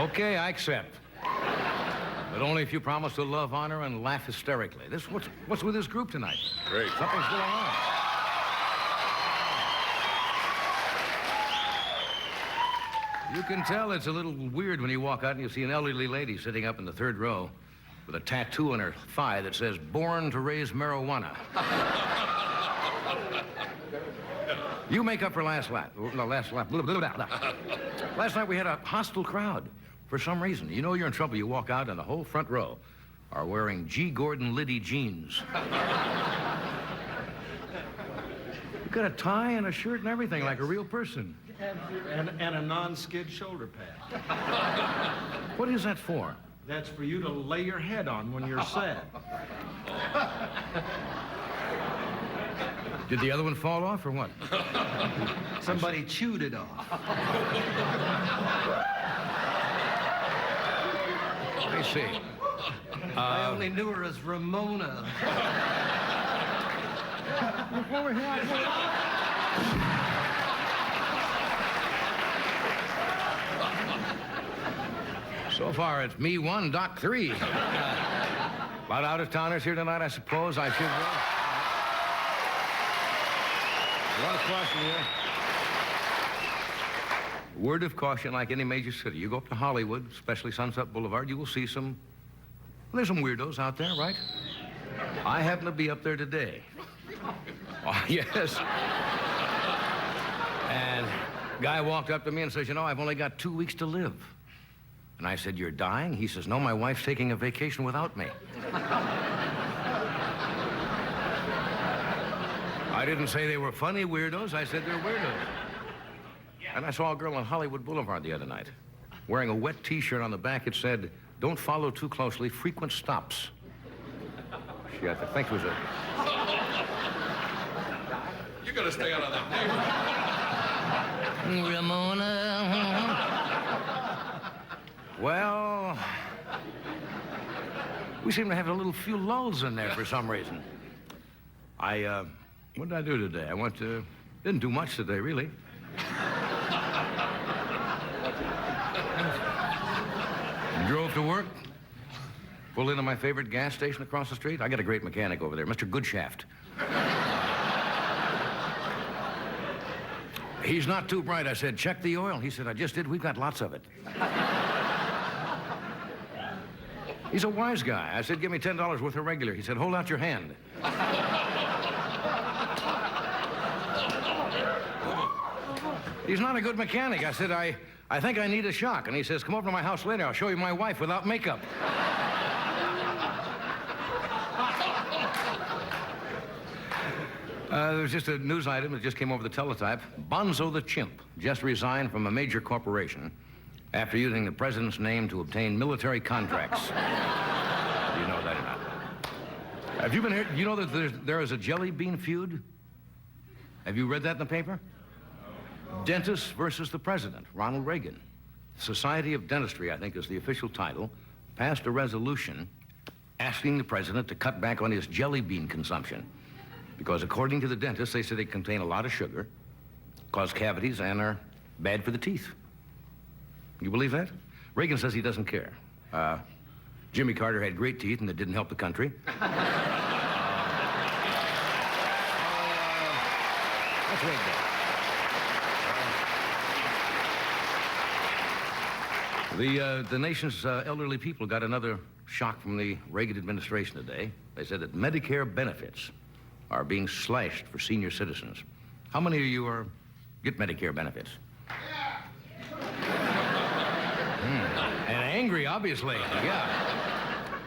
Okay, I accept. But only if you promise to love, honor, and laugh hysterically. What's with this group tonight? Great. Something's going on. You can tell it's a little weird when you walk out and you see an elderly lady sitting up in the third row with a tattoo on her thigh that says, "Born to raise marijuana." You make up for last lap. No, last lap. Blah, blah, blah, blah. Last night we had a hostile crowd for some reason. You know you're in trouble. You walk out and the whole front row are wearing G. Gordon Liddy jeans. You've got a tie and a shirt and everything like a real person. And a non-skid shoulder pad. What is that for? That's for you to lay your head on when you're sad. Did the other one fall off or what? Somebody chewed it off. Let me see. I only knew her as Ramona. So far, it's me 1, Doc 3. A lot of out-of-towners here tonight, I suppose. I should go. One caution here. Word of caution, like any major city. You go up to Hollywood, especially Sunset Boulevard, you will see there's some weirdos out there, right? I happen to be up there today. Oh, yes. And a guy walked up to me and says, "You know, I've only got 2 weeks to live." And I said, "You're dying?" He says, "No, my wife's taking a vacation without me." I didn't say they were funny weirdos. I said they're weirdos. And I saw a girl on Hollywood Boulevard the other night wearing a wet T-shirt. On the back it said, "Don't follow too closely, frequent stops." She, I think, was a... You gotta stay out of that neighborhood. Ramona. Well, we seem to have a few lulls in there for some reason. What did I do today? Didn't do much today, really. Drove to work, pulled into my favorite gas station across the street. I got a great mechanic over there, Mr. Goodshaft. He's not too bright. I said, "Check the oil." He said, "I just did. We've got lots of it." He's a wise guy. I said, "Give me $10 worth of regular." He said, "Hold out your hand." He's not a good mechanic. I said, I think I need a shock. And he says, "Come over to my house later. I'll show you my wife without makeup." There was just a news item that just came over the teletype. Bonzo the chimp just resigned from a major corporation after using the president's name to obtain military contracts. Do you know that or not? Have you been here? You know that there is a jelly bean feud? Have you read that in the paper? Dentist versus the president, Ronald Reagan. Society of Dentistry, I think is the official title, passed a resolution asking the president to cut back on his jelly bean consumption. Because according to the dentists, they say they contain a lot of sugar, cause cavities, and are bad for the teeth. You believe that? Reagan says he doesn't care. Jimmy Carter had great teeth, and it didn't help the country. That's Reagan. The nation's elderly people got another shock from the Reagan administration today. They said that Medicare benefits are being slashed for senior citizens. How many of you get Medicare benefits? And angry, obviously, yeah.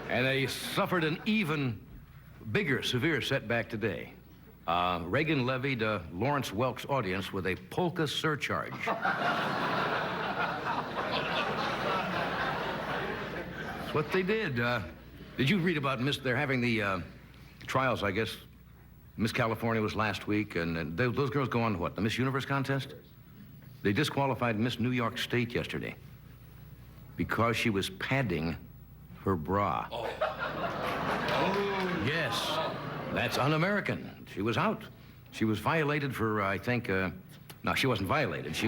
And they suffered an even bigger, severe setback today. Reagan levied a Lawrence Welk's audience with a polka surcharge. That's what they did. Did you read about they're having the trials, I guess? Miss California was last week, and those girls go on to what, the Miss Universe contest? They disqualified Miss New York State yesterday because she was padding her bra. Oh. Yes, that's un-American. She was out. She was violated for, I think, no, she wasn't violated. She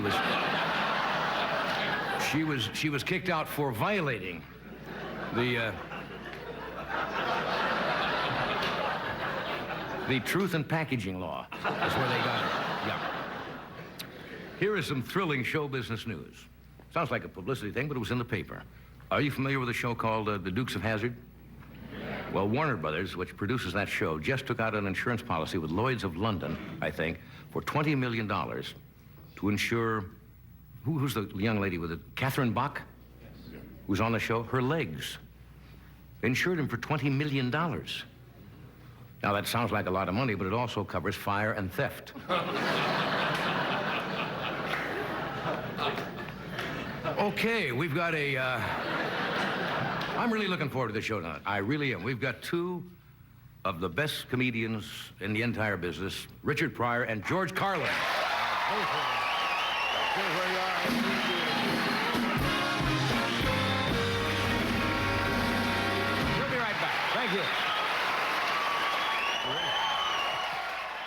She was kicked out for violating the truth in packaging law. That's where they got her. Yeah. Here is some thrilling show business news. Sounds like a publicity thing, but it was in the paper. Are you familiar with a show called The Dukes of Hazzard? Well, Warner Brothers, which produces that show, just took out an insurance policy with Lloyd's of London, I think, for $20 million to insure, who's the young lady with it? Catherine Bach? Yes. Who's on the show? Her legs. They insured him for $20 million. Now, that sounds like a lot of money, but it also covers fire and theft. Okay, we've got a, I'm really looking forward to the show tonight. I really am. We've got two of the best comedians in the entire business, Richard Pryor and George Carlin. Where you are. We'll be right back. Thank you.